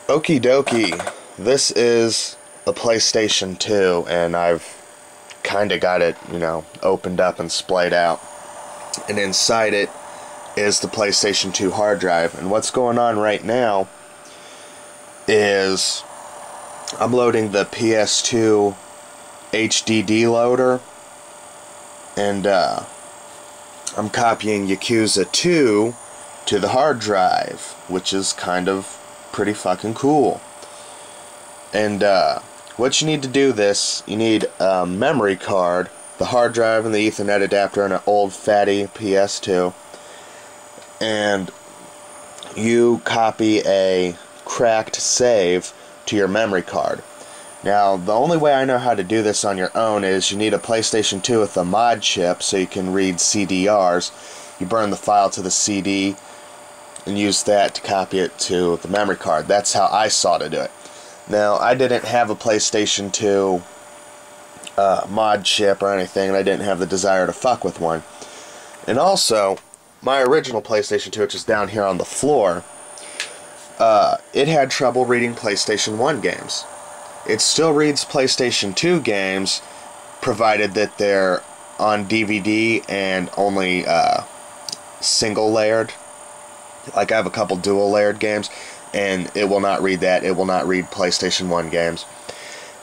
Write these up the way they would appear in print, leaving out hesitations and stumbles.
Okie dokie, this is a PlayStation 2, and I've kinda got it, opened up and splayed out. And inside it is the PlayStation 2 hard drive. And what's going on right now is I'm loading the Ps2 HDD Loader, and I'm copying Yakuza 2 to the hard drive, which is kind of pretty fucking cool. And what you need to do this, you need a memory card, the hard drive and the Ethernet adapter, and an old fatty PS2, and you copy a cracked save to your memory card. Now, the only way I know how to do this on your own is you need a PlayStation 2 with a mod chip so you can read CDRs. You burn the file to the CD and use that to copy it to the memory card. That's how I saw to do it. Now, I didn't have a PlayStation 2 mod chip or anything, and I didn't have the desire to fuck with one. And also, my original PlayStation 2, which is down here on the floor, it had trouble reading PlayStation 1 games. It still reads PlayStation 2 games, provided that they're on DVD and only single layered. Like, I have a couple dual layered games, and it will not read that. It will not read PlayStation 1 games.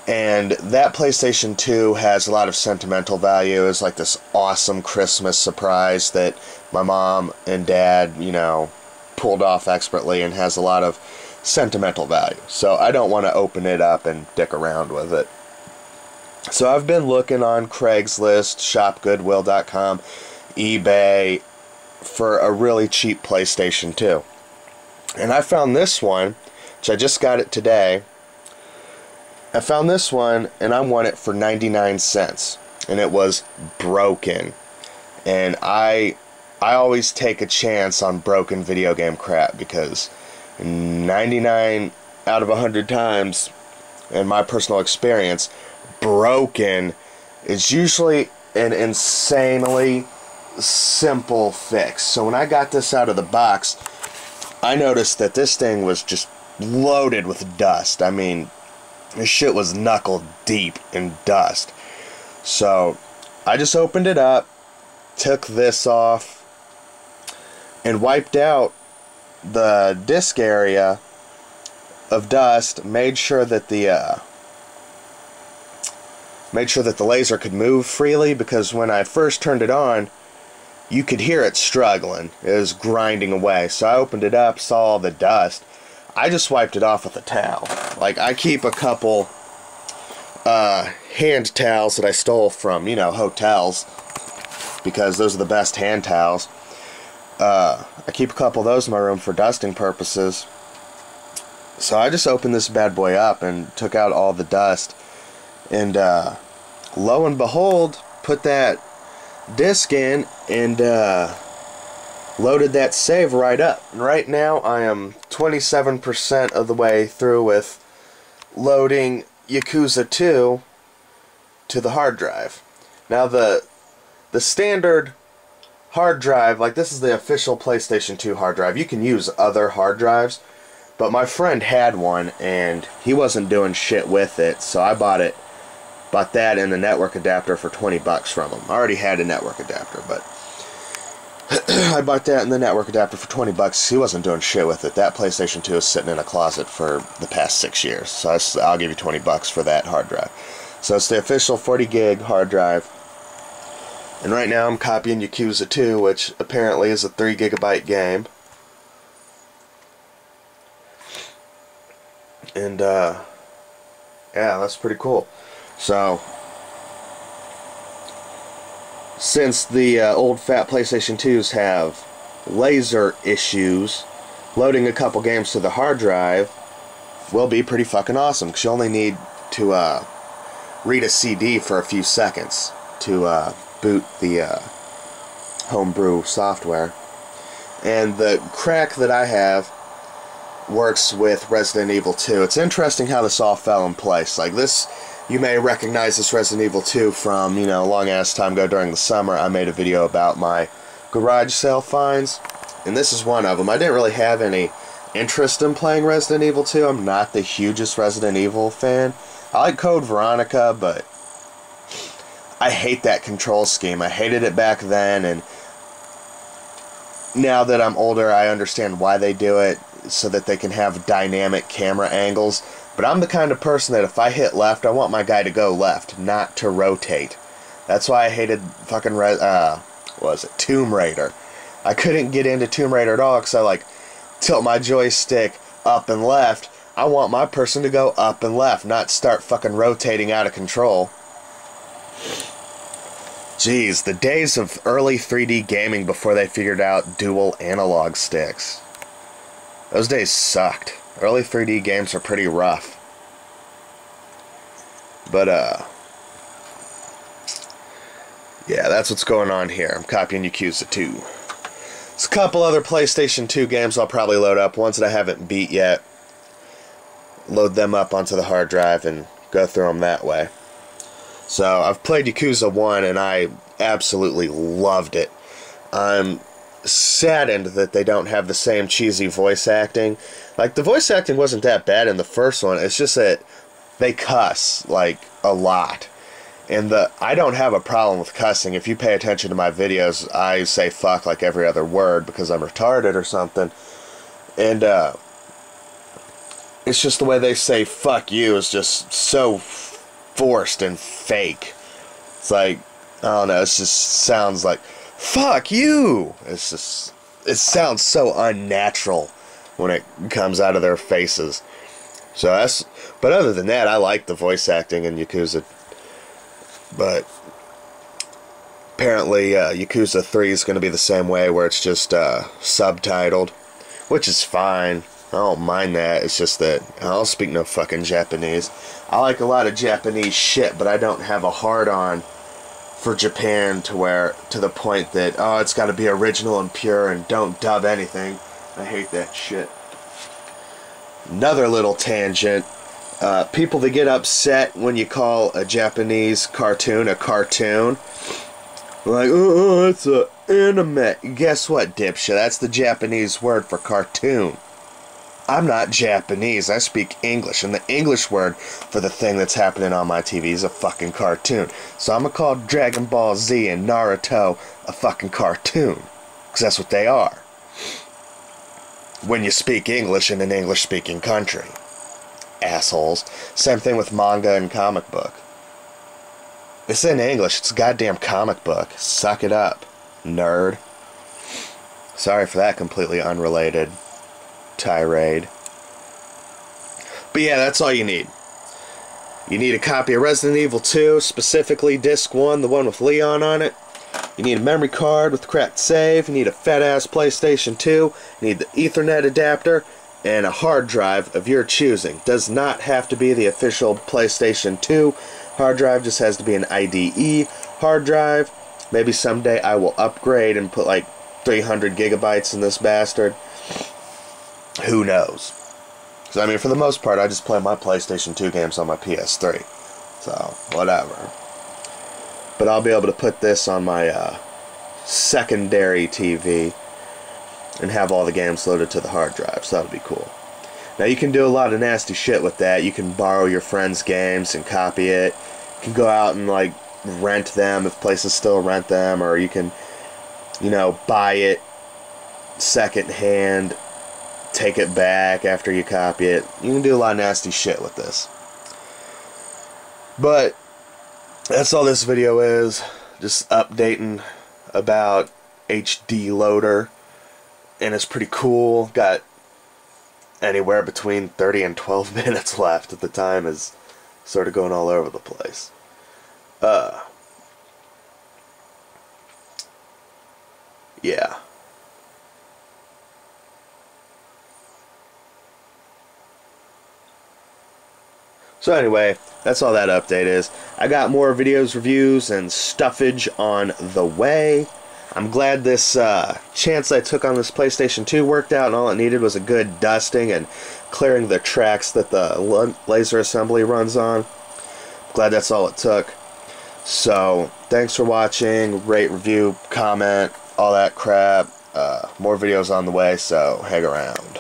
And that PlayStation 2 has a lot of sentimental value. It's like this awesome Christmas surprise that my mom and dad, pulled off expertly, and has a lot of sentimental value. So I don't want to open it up and dick around with it. So I've been looking on Craigslist, shopgoodwill.com, eBay for a really cheap PlayStation 2. And I found this one, which I just got it today. I found this one, and I won it for 99 cents. And it was broken. And I always take a chance on broken video game crap, because 99 out of 100 times, in my personal experience, broken is usually an insanely simple fix. So when I got this out of the box, I noticed that this thing was just loaded with dust. I mean, this shit was knuckle deep in dust. So I just opened it up, took this off, and wiped out the disc area of dust, made sure that the laser could move freely, because when I first turned it on, you could hear it struggling. It was grinding away. So I opened it up, saw all the dust. I just wiped it off with a towel. Like, I keep a couple hand towels that I stole from, hotels, because those are the best hand towels. I keep a couple of those in my room for dusting purposes. So I just opened this bad boy up and took out all the dust. And lo and behold, put that disc in and loaded that save right up. And right now I am 27% of the way through with loading Yakuza 2 to the hard drive. Now the standard hard drive, like, this is the official PlayStation 2 hard drive. You can use other hard drives, but my friend had one and he wasn't doing shit with it, so I bought that and the network adapter for 20 bucks from him. I already had a network adapter, but I bought that and the network adapter for 20 bucks. He wasn't doing shit with it. That PlayStation 2 is sitting in a closet for the past 6 years, so I'll give you 20 bucks for that hard drive. So it's the official 40 gig hard drive. And right now I'm copying Yakuza 2, which apparently is a 3 gigabyte game. And yeah, that's pretty cool. So since the old fat PlayStation 2s have laser issues, loading a couple games to the hard drive will be pretty fucking awesome, because you only need to read a CD for a few seconds to boot the homebrew software. And the crack that I have works with Resident Evil 2. It's interesting how this all fell in place. Like, this, you may recognize this Resident Evil 2 from, a long ass time ago during the summer. I made a video about my garage sale finds, and this is one of them. I didn't really have any interest in playing Resident Evil 2. I'm not the hugest Resident Evil fan. I like Code Veronica, but I hate that control scheme. I hated it back then, and now that I'm older, I understand why they do it, so that they can have dynamic camera angles. But I'm the kind of person that if I hit left, I want my guy to go left, not to rotate. That's why I hated fucking what was it, Tomb Raider. I couldn't get into Tomb Raider at all because I like tilt my joystick up and left. I want my person to go up and left, not start fucking rotating out of control. Jeez, the days of early 3D gaming before they figured out dual analog sticks. Those days sucked. Early 3D games are pretty rough. But, yeah, that's what's going on here. I'm copying Yakuza 2. There's a couple other PlayStation 2 games I'll probably load up, ones that I haven't beat yet. Load them up onto the hard drive and go through them that way. So, I've played Yakuza 1 and I absolutely loved it. I'm saddened that they don't have the same cheesy voice acting. Like, the voice acting wasn't that bad in the first one, it's just that they cuss, like, a lot. And I don't have a problem with cussing. If you pay attention to my videos, I say fuck like every other word because I'm retarded or something. And, it's just the way they say fuck you is just so forced and fake. It's like, I don't know, it just sounds like, fuck you! It's just, it sounds so unnatural when it comes out of their faces. So that's, but other than that, I like the voice acting in Yakuza. But apparently Yakuza 3 is going to be the same way, where it's just subtitled, which is fine. I don't mind that. It's just that I don't speak no fucking Japanese. I like a lot of Japanese shit, but I don't have a hard-on for Japan to the point that, oh, it's got to be original and pure and don't dub anything. I hate that shit. Another little tangent. People that get upset when you call a Japanese cartoon a cartoon. Like, oh, it's an anime. Guess what, dipshit? That's the Japanese word for cartoon. I'm not Japanese. I speak English, and the English word for the thing that's happening on my TV is a fucking cartoon. So I'm gonna call Dragon Ball Z and Naruto a fucking cartoon, because that's what they are when you speak English in an English-speaking country. Assholes. Same thing with manga and comic book. It's in English. It's a goddamn comic book. Suck it up, nerd. Sorry for that completely unrelated tirade. But yeah, that's all you need. You need a copy of Resident Evil 2, specifically Disc 1, the one with Leon on it. You need a memory card with cracked save. You need a fat-ass PlayStation 2. You need the Ethernet adapter and a hard drive of your choosing. Does not have to be the official PlayStation 2 hard drive, just has to be an IDE hard drive. Maybe someday I will upgrade and put like 300 gigabytes in this bastard. Who knows? Because, I mean, for the most part, I just play my PlayStation 2 games on my PS3. So, whatever. But I'll be able to put this on my secondary TV and have all the games loaded to the hard drive. So that'll be cool. Now, you can do a lot of nasty shit with that. You can borrow your friends' games and copy it. You can go out and, like, rent them if places still rent them. Or you can, you know, buy it secondhand, take it back after you copy it. You can do a lot of nasty shit with this. But that's all this video is. Just updating about HD Loader. And it's pretty cool. Got anywhere between 30 and 12 minutes left. The time is sort of going all over the place. Yeah. So anyway, that's all that update is. I got more videos, reviews, and stuffage on the way. I'm glad this chance I took on this PlayStation 2 worked out, and all it needed was a good dusting and clearing the tracks that the laser assembly runs on. Glad that's all it took. So, thanks for watching. Rate, review, comment, all that crap. More videos on the way, so hang around.